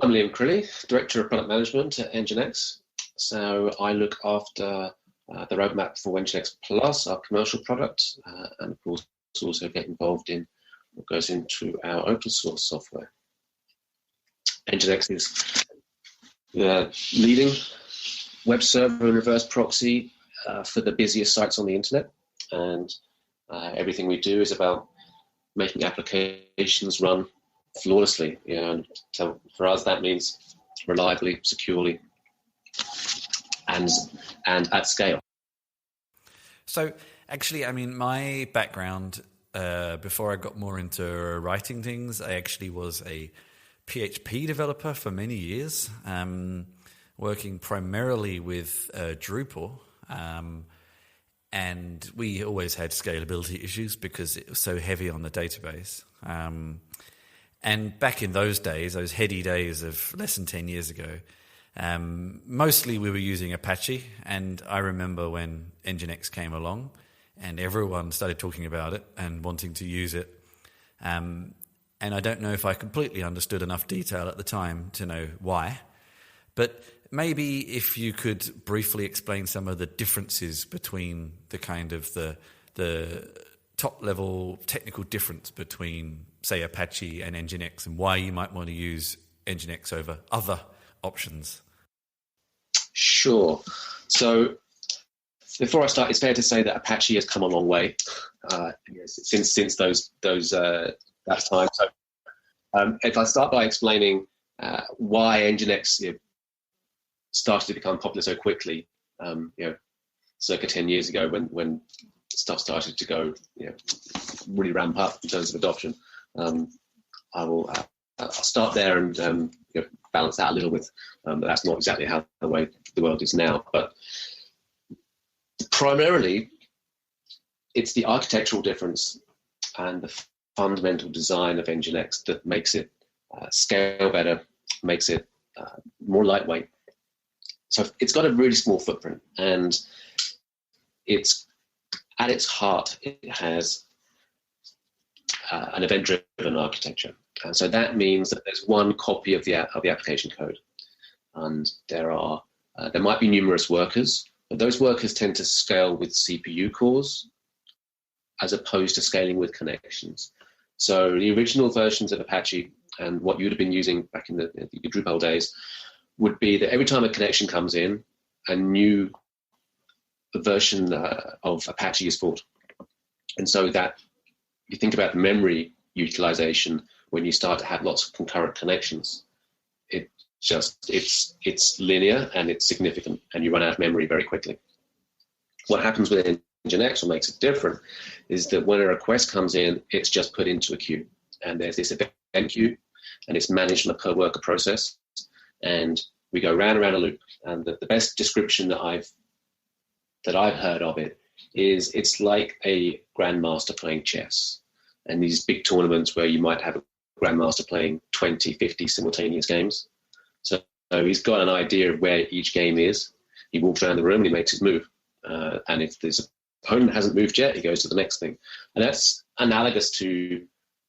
I'm Liam Crilly, Director of Product Management at NGINX. So I look after the roadmap for NGINX Plus, our commercial product, and of course also get involved in what goes into our open source software. NGINX is the leading web server and reverse proxy for the busiest sites on the internet, and everything we do is about making applications run flawlessly. And so for us that means reliably, securely, and at scale. So actually, I mean, my background before I got more into writing things, I actually was a PHP developer for many years, working primarily with Drupal. And we always had scalability issues because it was so heavy on the database. And back in those days, those heady days of less than 10 years ago, mostly we were using Apache. And I remember when NGINX came along and everyone started talking about it and wanting to use it. And I don't know if I completely understood enough detail at the time to know why. But maybe if you could briefly explain some of the differences between the kind of the top level technical difference between, say, Apache and NGINX, and why you might want to use NGINX over other options. Sure. So before I start, it's fair to say that Apache has come a long way since that time. So if I start by explaining why NGINX started to become popular so quickly, circa 10 years ago when stuff started to go, really ramp up in terms of adoption. I'll start there and balance that a little with that's not exactly how the way the world is now. But primarily, it's the architectural difference and the fundamental design of NGINX that makes it scale better, makes it more lightweight. So it's got a really small footprint, and it's at its heart, it has an event-driven architecture. And so that means that there's one copy of the application code, and there might be numerous workers, but those workers tend to scale with CPU cores as opposed to scaling with connections. So the original versions of Apache and what you'd have been using back in the Drupal days would be that every time a connection comes in, a new version of Apache is forked. And so that you think about the memory utilization when you start to have lots of concurrent connections, it's linear and it's significant, and you run out of memory very quickly. What happens with NGINX, what makes it different, is that when a request comes in, it's just put into a queue, and there's this event queue, and it's managed on a per worker process, and we go round and round a loop. And the best description that I've heard of it is it's like a grandmaster playing chess, and these big tournaments where you might have a grandmaster playing 20, 50 simultaneous games. So he's got an idea of where each game is. He walks around the room and he makes his move. And if this opponent hasn't moved yet, he goes to the next thing. And that's analogous to a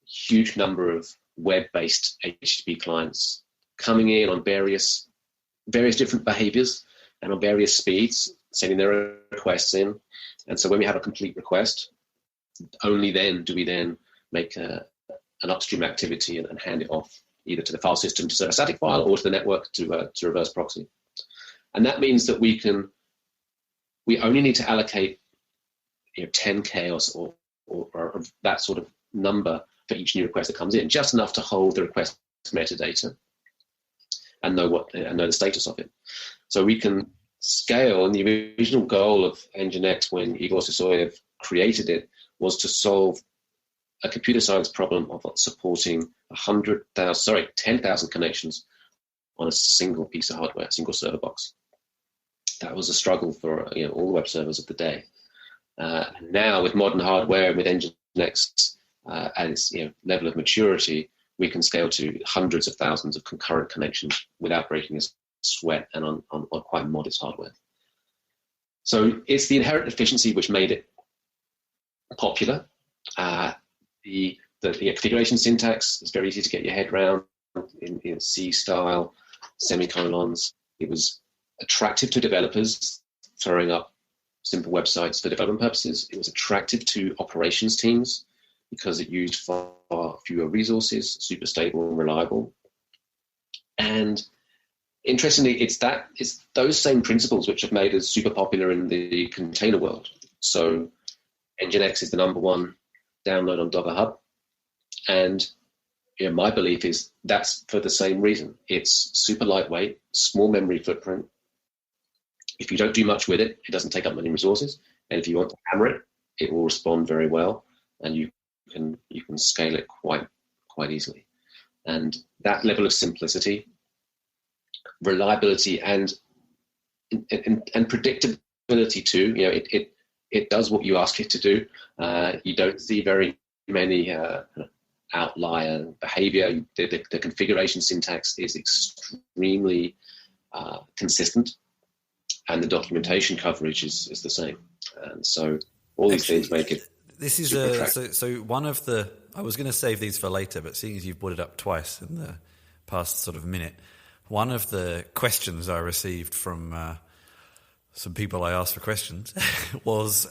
huge number of web-based HTTP clients coming in on various different behaviors and on various speeds, sending their requests in. And so when we have a complete request, only then do we then make an upstream activity and hand it off either to the file system to serve a static file or to the network to reverse proxy. And that means that we only need to allocate 10K or that sort of number for each new request that comes in, just enough to hold the request metadata and know the status of it. So we can scale, and the original goal of NGINX when Igor Sysoyev created it was to solve a computer science problem of supporting 10,000 connections on a single piece of hardware, a single server box. That was a struggle for all the web servers of the day. Now with modern hardware and with NGINX at its level of maturity, we can scale to hundreds of thousands of concurrent connections without breaking a sweat and on quite modest hardware. So it's the inherent efficiency which made it popular. The configuration syntax is very easy to get your head around. in C style, semicolons. It was attractive to developers throwing up simple websites for development purposes. It was attractive to operations teams because it used far fewer resources, super stable and reliable. And interestingly, it's those same principles which have made us super popular in the container world. So NGINX is the #1 download on Docker Hub. And my belief is that's for the same reason. It's super lightweight, small memory footprint. If you don't do much with it, it doesn't take up many resources. And if you want to hammer it, it will respond very well. And you can scale it quite easily. And that level of simplicity, reliability, and predictability too. It does what you ask it to do. You don't see very many outlier behavior. The configuration syntax is extremely consistent, and the documentation coverage is the same. And so all these things make it. This is so one of the. I was going to save these for later, but seeing as you've brought it up twice in the past sort of minute, one of the questions I received from some people I asked for questions was,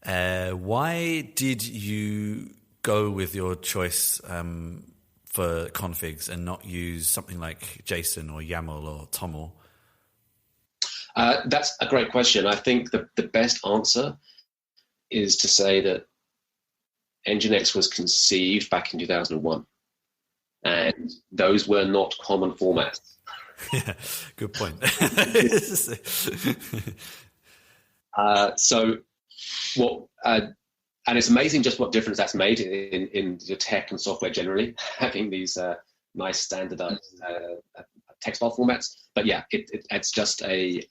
why did you go with your choice for configs and not use something like JSON or YAML or TOML? That's a great question. I think the best answer is to say that NGINX was conceived back in 2001, and those were not common formats. Yeah, good point. So what, and it's amazing just what difference that's made in the tech and software generally, having these nice standardized text file formats. But yeah, it's just an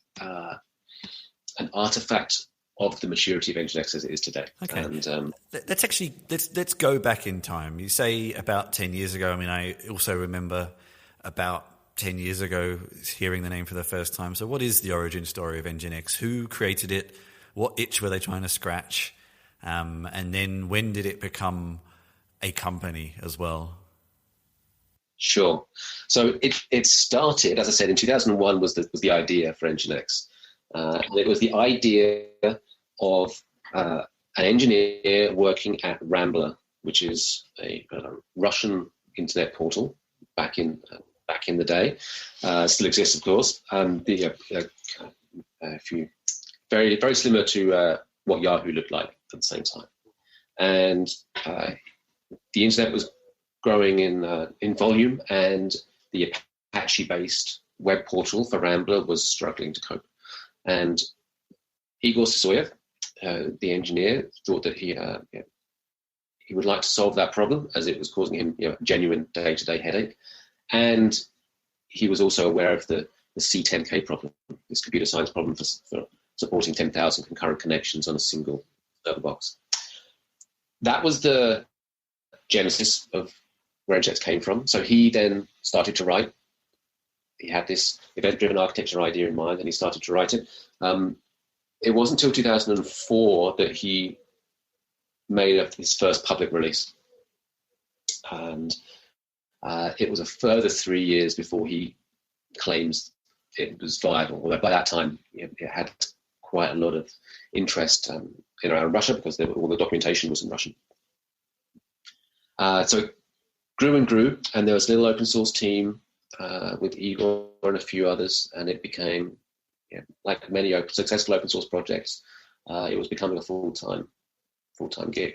artifact of the maturity of NGINX as it is today. Okay. And let's go back in time. You say about 10 years ago. I mean, I also remember about 10 years ago hearing the name for the first time. So what is the origin story of NGINX? Who created it? What itch were they trying to scratch? And then when did it become a company as well? Sure. So it started, as I said, in 2001 was the idea for NGINX. And it was the idea of an engineer working at Rambler, which is a Russian internet portal back in the day. Still exists, of course. Very, very similar to what Yahoo looked like at the same time. And the internet was growing in volume, and the Apache-based web portal for Rambler was struggling to cope. And Igor Sisoyev, the engineer, thought that he would like to solve that problem, as it was causing him a genuine day-to-day headache. And he was also aware of the C10K problem, this computer science problem for supporting 10,000 concurrent connections on a single server box. That was the genesis of where NGINX came from. So he then started to write. He had this event-driven architecture idea in mind, and he started to write it. It wasn't until 2004 that he made his first public release. And it was a further 3 years before he claims it was viable. Although by that time, it had quite a lot of interest in around Russia, because all the documentation was in Russian. So it grew and grew, and there was a little open source team with Igor and a few others, and it became, like many successful open source projects, it was becoming a full-time gig.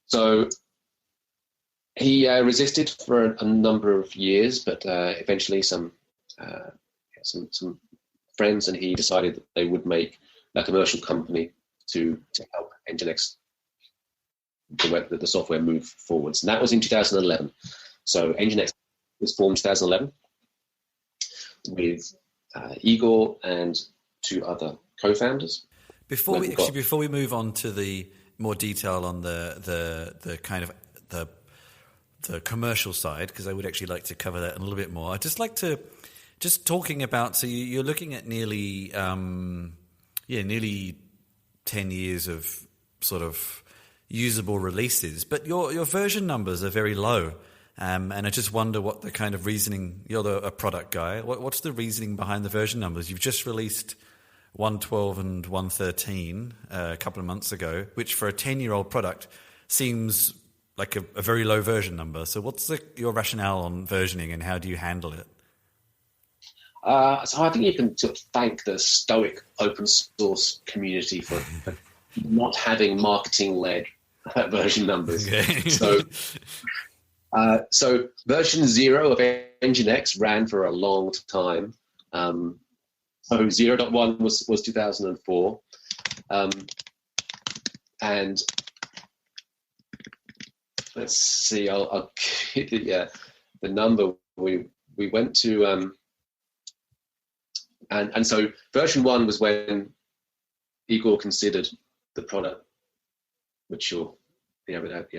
So he resisted for a number of years, but eventually some friends and he decided that they would make a commercial company to help NGINX, the software, move forwards. And that was in 2011. So NGINX was formed in 2011 with Igor and two other co-founders. Before we move on to the more detail on the kind of the commercial side, because I would actually like to cover that a little bit more. I'd just like to talking about, so you're looking at nearly 10 years of sort of usable releases, but your version numbers are very low. And I just wonder what the kind of reasoning, you're a product guy, what's the reasoning behind the version numbers? You've just released 1.12 and 1.13 a couple of months ago, which for a 10-year-old product seems like a very low version number. So what's your rationale on versioning and how do you handle it? So I think you can sort of thank the stoic open source community for not having marketing-led version numbers. Okay. So version 0 of NGINX ran for a long time. So 0.1 was 2004. And let's see, I'll give you the number. We went to... And so version 1 was when Igor considered the product mature. And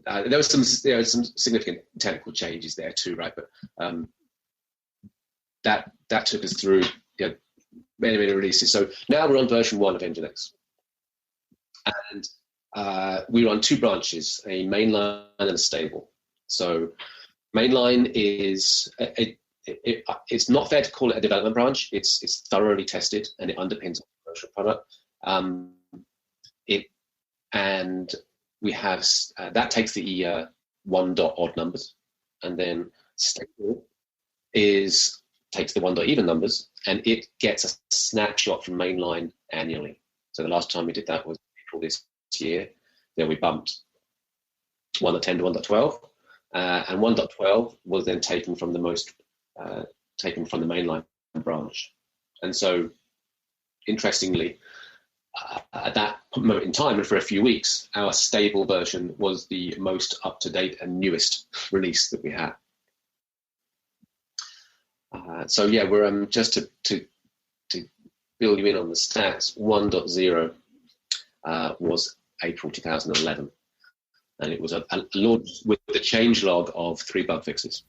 there was some significant technical changes there too, right? But that took us through many releases. So now we're on version 1 of NGINX, and we run 2 branches: a mainline and a stable. So mainline is it's not fair to call it a development branch. It's thoroughly tested and it underpins a commercial product. And we have that takes the 1 dot odd numbers, and then stable takes the 1 dot even numbers, and it gets a snapshot from mainline annually. So the last time we did that was April this year. Then we bumped 1.10 to 1.12, and 1.12 was then taken from the mainline branch. And so, interestingly, at that moment in time, and for a few weeks, our stable version was the most up-to-date and newest release that we had. So yeah, we're just to fill you in on the stats. 1.0 was April 2011, and it was a launch with the changelog of 3 bug fixes.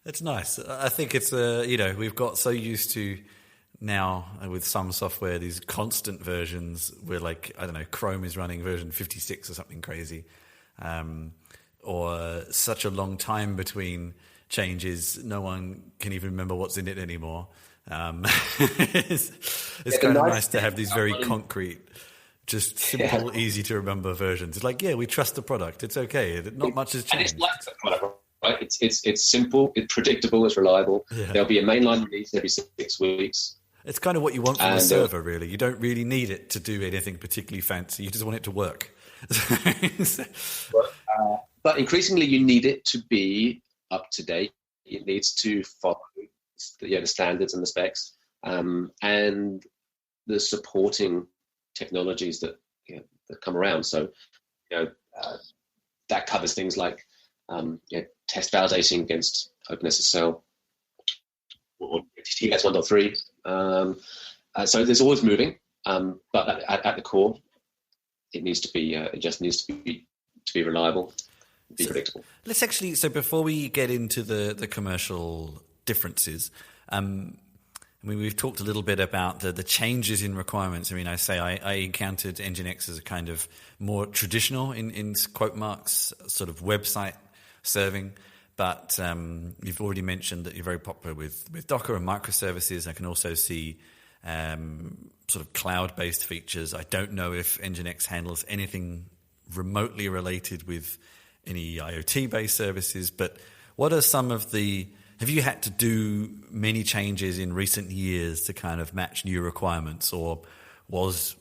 It's nice. I think it's we've got so used to now with some software these constant versions where, like, I don't know, Chrome is running version 56 or something crazy, or such a long time between changes no one can even remember what's in it anymore. It's kind of nice to have these very concrete, just simple, easy to remember versions. It's like, we trust the product. It's okay. Not much has changed. And it's like the product, right? It's simple, it's predictable, it's reliable. Yeah. There'll be a mainline release every 6 weeks. It's kind of what you want from a server, really. You don't really need it to do anything particularly fancy. You just want it to work. But increasingly, you need it to be up to date. It needs to follow the standards and the specs, and the supporting technologies that come around. So, that covers things like test validating against OpenSSL or TLS 1.3. So there's always moving, but at the core, it needs to be. It just needs to be reliable, be predictable. Let's actually. So before we get into the commercial differences, we've talked a little bit about the changes in requirements. I encountered NGINX as a kind of more traditional, in quote marks, sort of website serving. But you've already mentioned that you're very popular with Docker and microservices. I can also see sort of cloud-based features. I don't know if NGINX handles anything remotely related with any IoT-based services, but what are some of have you had to do many changes in recent years to kind of match new requirements, or was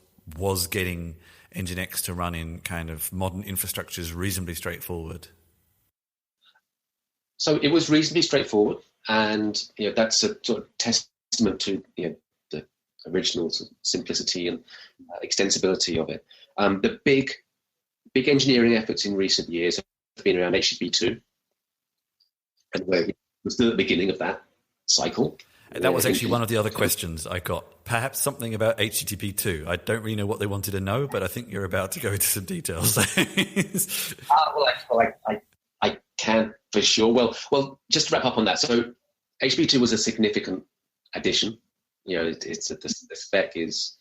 getting NGINX to run in kind of modern infrastructures reasonably straightforward? So it was reasonably straightforward, and that's a sort of testament to the original sort of simplicity and extensibility of it. The big engineering efforts in recent years have been around HTTP 2, and we're still at the beginning of that cycle. That was actually one of the other questions I got. Perhaps something about HTTP 2. I don't really know what they wanted to know, but I think you're about to go into some details. I can't for sure. Well, just to wrap up on that. So HTTP 2 was a significant addition. The spec is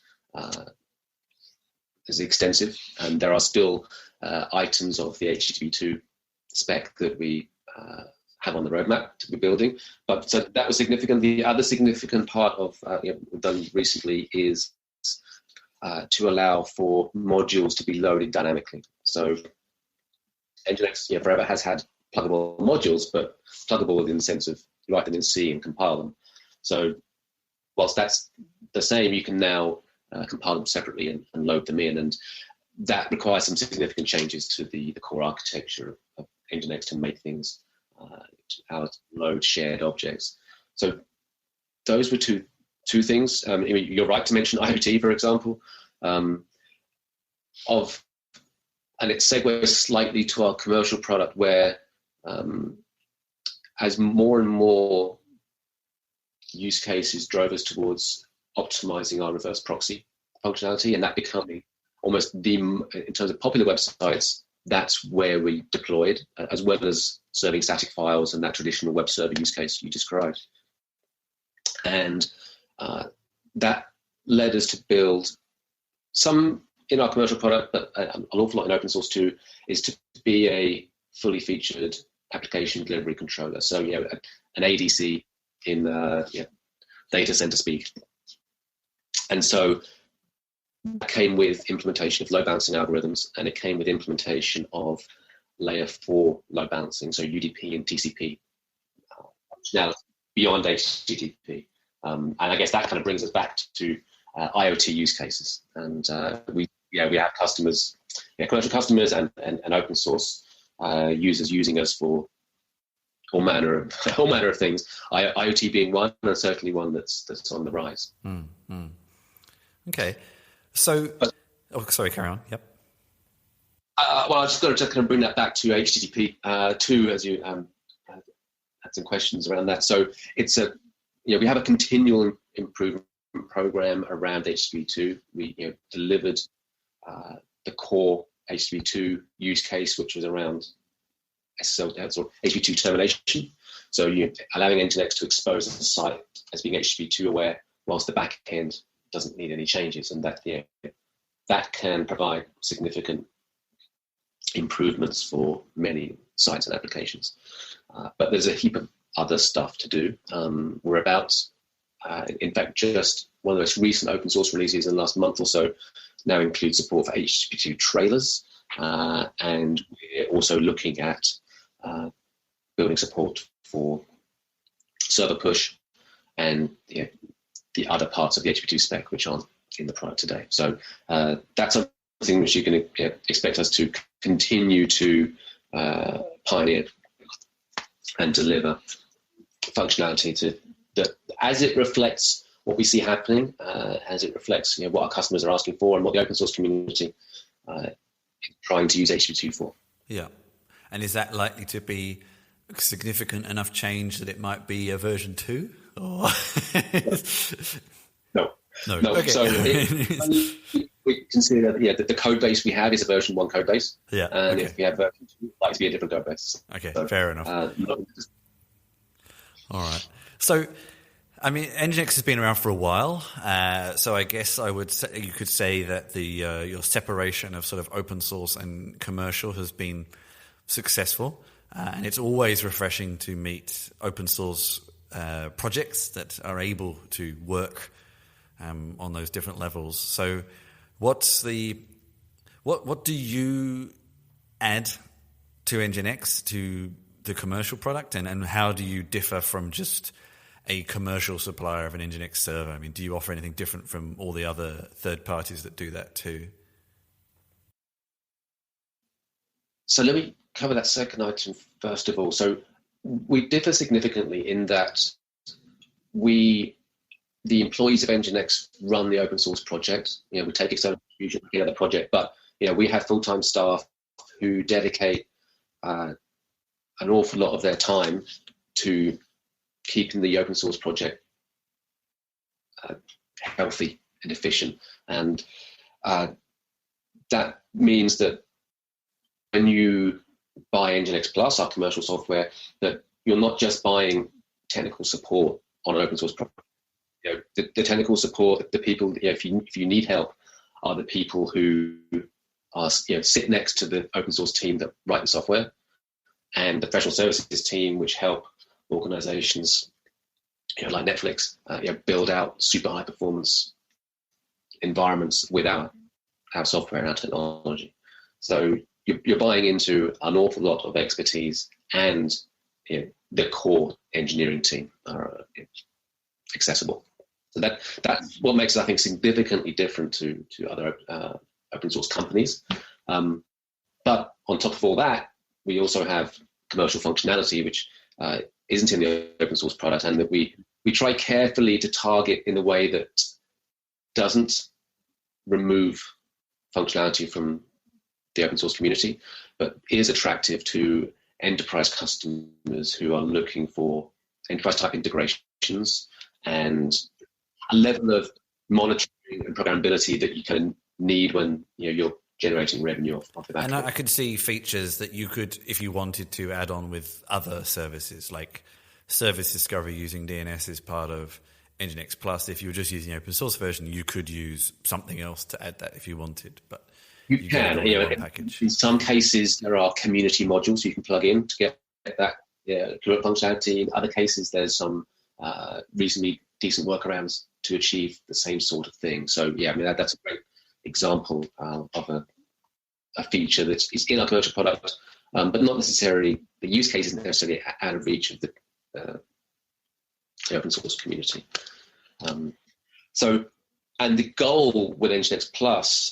is extensive, and there are still items of the HTTP2 spec that we have on the roadmap to be building. But so that was significant. The other significant part of we've done recently is to allow for modules to be loaded dynamically. So NGINX forever has had pluggable modules, but pluggable in the sense of you write them in C and compile them. So whilst that's the same, you can now compile them separately and load them in, and that requires some significant changes to the core architecture of NGINX to make things how to load shared objects. So those were two things. I mean, you're right to mention IoT, for example, and it segues slightly to our commercial product, where as more and more use cases drove us towards optimizing our reverse proxy functionality, and that becoming almost in terms of popular websites, that's where we deployed, as well as serving static files and that traditional web server use case you described. And that led us to build some in our commercial product, but an awful lot in open source too, is to be a fully featured application delivery controller. So, an ADC in data center speak. And so that came with implementation of load balancing algorithms, and it came with implementation of layer 4 load balancing, so UDP and TCP functionality beyond HTTP. And I guess that kind of brings us back to IoT use cases. And we have customers, commercial customers and open source users using us for all manner of things. IoT being one, and certainly one that's on the rise. Okay, so sorry, carry on. Yep. Well, I just got to kind of bring that back to HTTP 2, as you had some questions around that. So it's we have a continual improvement program around HTTP 2. We delivered the core HTTP 2 use case, which was around HTTP 2 termination. So allowing NGINX to expose the site as being HTTP 2 aware, whilst the back end doesn't need any changes, and that can provide significant improvements for many sites and applications. But there's a heap of other stuff to do. We're about, in fact, just one of the most recent open source releases in the last month or so now includes support for HTTP2 trailers, and we're also looking at building support for server push and the other parts of the HTTP2 spec which aren't in the product today. So that's something which you can expect us to continue to pioneer and deliver functionality to that as it reflects what we see happening, as it reflects what our customers are asking for and what the open source community is trying to use HTTP2 for. Yeah. And is that likely to be a significant enough change that it might be a version 2? Or No. Okay. So we consider that the code base we have is a version 1 code base. Yeah. And okay. if we have version 2, it's likely to be a different code base. Okay, so, fair enough. All right. So, I mean, NGINX has been around for a while, so I guess you could say that your separation of sort of open source and commercial has been successful, and it's always refreshing to meet open source projects that are able to work on those different levels. So, what do you add to NGINX to the commercial product, and how do you differ from just a commercial supplier of an NGINX server? I mean, do you offer anything different from all the other third parties that do that too? So let me cover that second item first of all. So we differ significantly in that the employees of NGINX run the open source project. We take external contribution to the project, but we have full-time staff who dedicate an awful lot of their time to keeping the open source project healthy and efficient. And that means that when you buy NGINX Plus, our commercial software, that you're not just buying technical support on an open source project. The technical support, the people, if you need help, are the people who are, sit next to the open source team that write the software, and the professional services team, which help organizations like Netflix build out super high performance environments with our software and our technology. So you're buying into an awful lot of expertise, and the core engineering team are accessible. So that's what makes it, I think, significantly different to other open source companies. But on top of all that, we also have commercial functionality, which isn't in the open source product, and that we try carefully to target in a way that doesn't remove functionality from the open source community, but is attractive to enterprise customers who are looking for enterprise type integrations and a level of monitoring and programmability that you can need when you're generating revenue off the back. And I could see features that you could, if you wanted to, add on with other services, like service discovery using DNS is part of NGINX Plus. If you were just using the open source version, you could use something else to add that if you wanted. But you can. In some cases, there are community modules you can plug in to get that functionality. In other cases, there's some reasonably decent workarounds to achieve the same sort of thing. So that's a great example of a feature that is in our commercial product, but not necessarily, the use case isn't necessarily out of reach of the open source community. And the goal with NGINX Plus,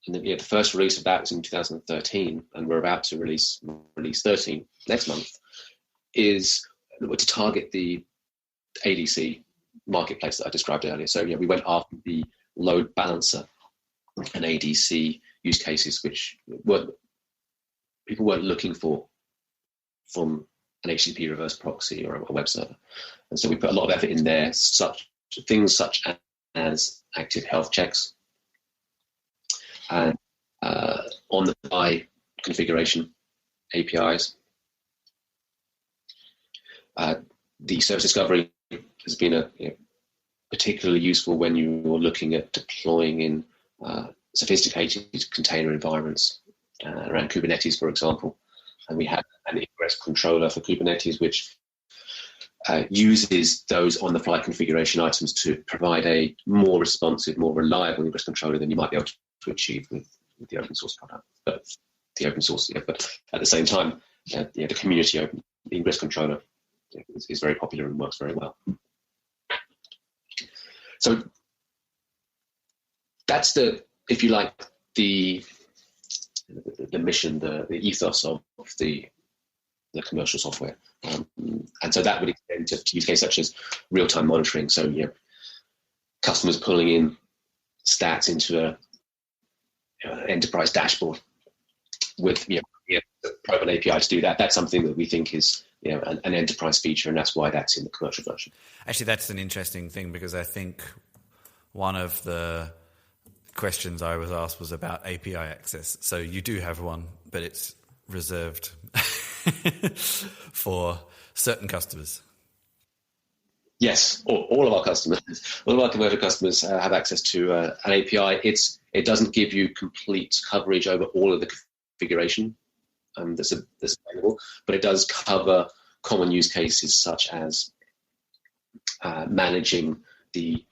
the first release of that was in 2013, and we're about to release 13 next month, is to target the ADC marketplace that I described earlier. So we went after the load balancer and ADC use cases, which people weren't looking for from an HTTP reverse proxy or a web server. And so we put a lot of effort in there, things such as active health checks and on-the-fly configuration APIs. The service discovery has been particularly useful when you're looking at deploying in sophisticated container environments around Kubernetes, for example. And we have an ingress controller for Kubernetes, which uses those on-the-fly configuration items to provide a more responsive, more reliable ingress controller than you might be able to achieve with the open source product. But at the same time, the community open ingress controller is very popular and works very well. So that's the mission, the ethos of the commercial software. And so that would extend to use cases such as real-time monitoring. So customers pulling in stats into an enterprise dashboard with the private API to do that. That's something that we think is an enterprise feature, and that's why that's in the commercial version. Actually, that's an interesting thing, because I think one of the questions I was asked was about API access. So you do have one, but it's reserved for certain customers. Yes, all of our customers, all of our commercial customers have access to an API. It doesn't give you complete coverage over all of the configuration that's available, but it does cover common use cases such as managing the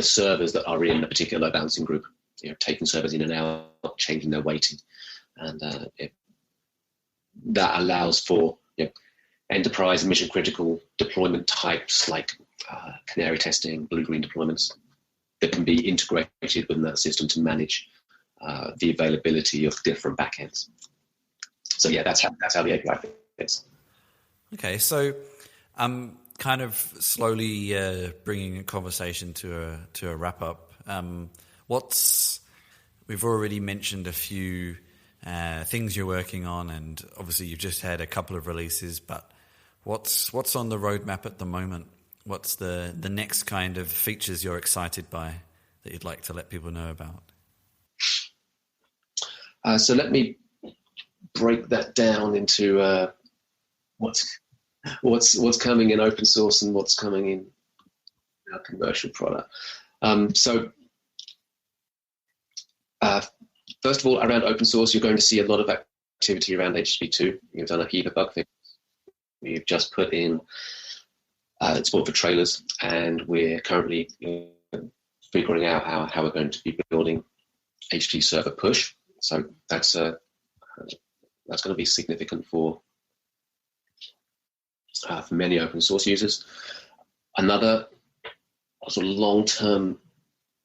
servers that are in a particular load balancing group, taking servers in and out, changing their weighting, and that allows for enterprise mission critical deployment types like canary testing, blue-green deployments that can be integrated within that system to manage the availability of different backends. So that's how the API fits. Okay, so I'm kind of slowly bringing a conversation to a wrap up. We've already mentioned a few things you're working on, and obviously you've just had a couple of releases, but what's on the roadmap at the moment? What's the next kind of features you're excited by that you'd like to let people know about? So let me break that down into what's coming in open source and what's coming in our commercial product. So First of all, around open source, you're going to see a lot of activity around HTTP2. You've done a heap of bug fixes. We've just put in support for trailers, and we're currently figuring out how we're going to be building HTTP server push. So that's going to be significant for many open source users. Another sort of long-term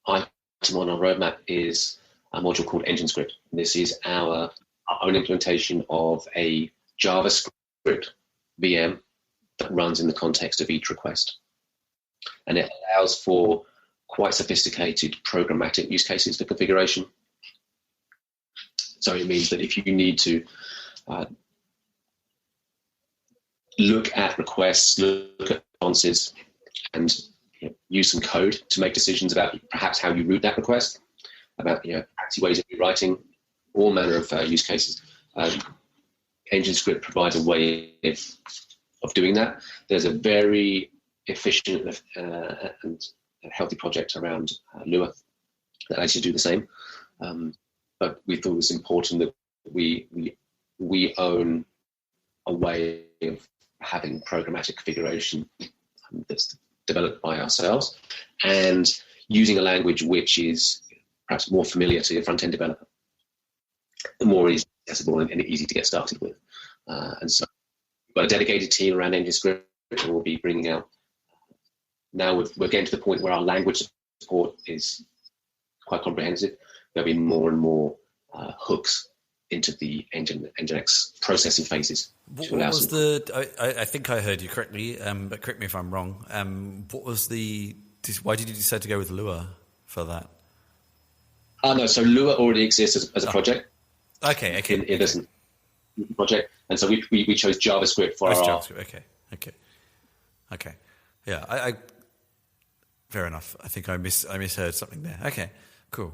item on our roadmap is a module called NGINX. This is our own implementation of a JavaScript VM that runs in the context of each request. And it allows for quite sophisticated programmatic use cases for configuration. So it means that if you need to look at requests, look at responses, and use some code to make decisions about perhaps how you route that request, about fancy ways of rewriting, all manner of use cases. NGINX provides a way of doing that. There's a very efficient and healthy project around Lua that actually do the same. But we thought it was important that we own a way of having programmatic configuration that's developed by ourselves and using a language which is perhaps more familiar to your front-end developer, more easy accessible and easy to get started with. And so we've got a dedicated team around NGINX who will be bringing out. Now we're getting to the point where our language support is quite comprehensive. There'll be more and more hooks into the NGINX processing phases. What was I think I heard you correctly, but correct me if I'm wrong. Why did you decide to go with Lua for that? No, so Lua already exists as a project. Okay. It isn't a project, and so we chose JavaScript for our. JavaScript. Okay. Yeah, I fair enough. I think I misheard something there. Okay, cool.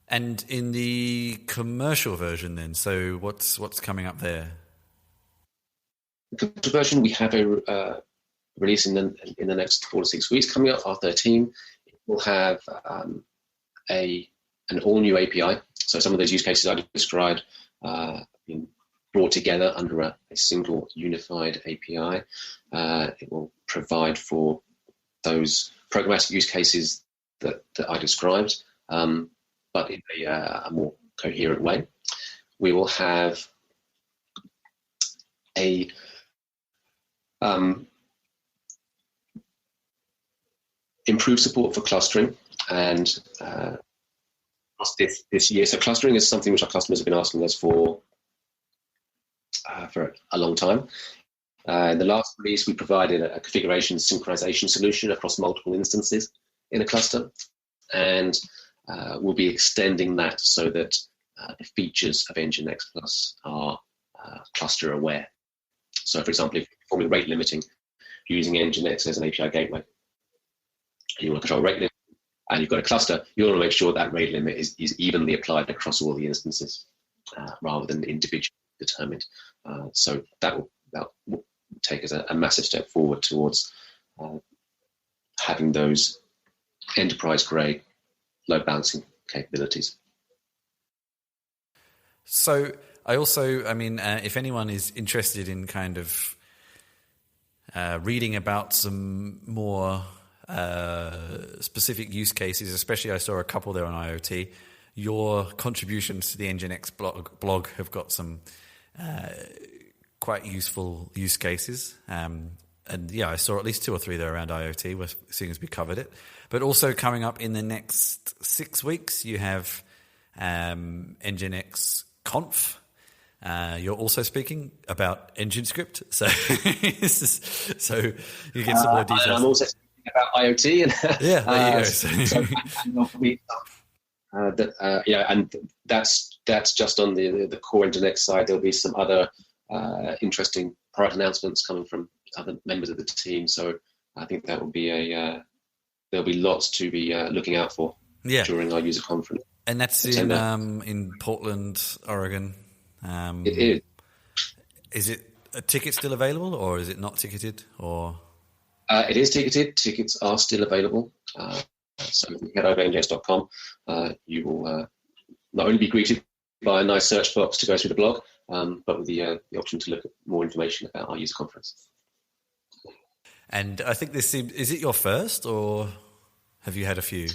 And in the commercial version, then, so what's coming up there? The commercial version, we have a release in the next 4 to 6 weeks coming up. R13 will have an all new API. So some of those use cases I described being brought together under a single unified API. It will provide for those programmatic use cases that I described, but in a more coherent way. We will have a improved support for clustering and this year. So clustering is something which our customers have been asking us for a long time. In the last release, we provided a configuration synchronization solution across multiple instances in a cluster, and we'll be extending that so that the features of NGINX Plus are cluster aware. So, for example, if you're performing rate limiting using NGINX as an API gateway, you want to control rate limit, and you've got a cluster, you want to make sure that rate limit is evenly applied across all the instances rather than individually determined. So that will take us a massive step forward towards having those enterprise-grade load balancing capabilities. So if anyone is interested in kind of reading about some more specific use cases, especially I saw a couple there on IoT, your contributions to the NGINX blog have got some quite useful use cases. And yeah, I saw at least 2 or 3 there around IoT, as soon as we covered it. But also coming up in the next 6 weeks, you have NGINX Conf. You're also speaking about NGINX, so you get some more details. I'm also speaking about IoT. And, yeah, there you go. And that's just on the core NGINX side. There'll be some other interesting product announcements coming from other members of the team. So I think that will be there'll be lots to be looking out for during our user conference. And that's in Portland, Oregon. It is. Is it a ticket still available, or is it not ticketed? Or it is ticketed. Tickets are still available. So if you head over to NGINX.com, you will not only be greeted by a nice search box to go through the blog, but with the option to look at more information about our user conference. And I think is it your first, or have you had a few?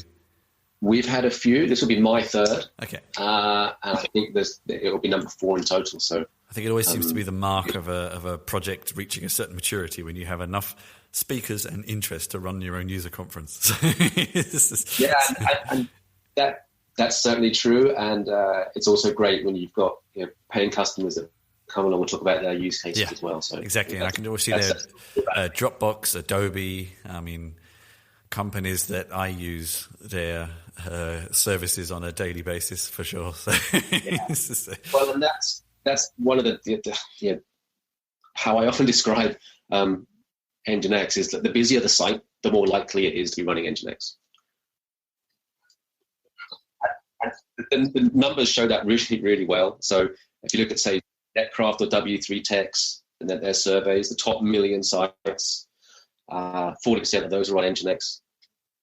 We've had a few. This will be my third. Okay. And I think it will be number 4 in total. So I think it always seems to be the mark of a project reaching a certain maturity when you have enough speakers and interest to run your own user conference. Yeah, and that's certainly true. And it's also great when you've got paying customers that come along and talk about their use cases as well. So exactly, and I can always see their Dropbox, Adobe. I mean, companies that I use their services on a daily basis for sure. So well, and that's one of the how I often describe NGINX is that the busier the site, the more likely it is to be running NGINX. And the numbers show that really, really well. So if you look at, say, Netcraft or W3 Techs and their surveys, the top 1 million sites, 40% of those will run NGINX.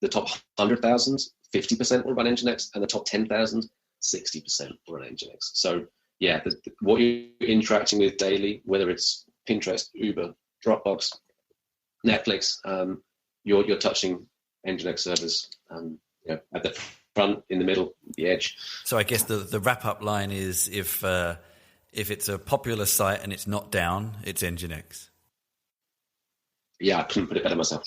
The top 100,000, 50% will run NGINX, and the top 10,000, 60% will run NGINX. So yeah, what you're interacting with daily, whether it's Pinterest, Uber, Dropbox, Netflix, you're touching NGINX servers at the front, in the middle, the edge. So I guess the wrap-up line is if it's a popular site and it's not down, it's NGINX. Yeah, I couldn't put it better myself.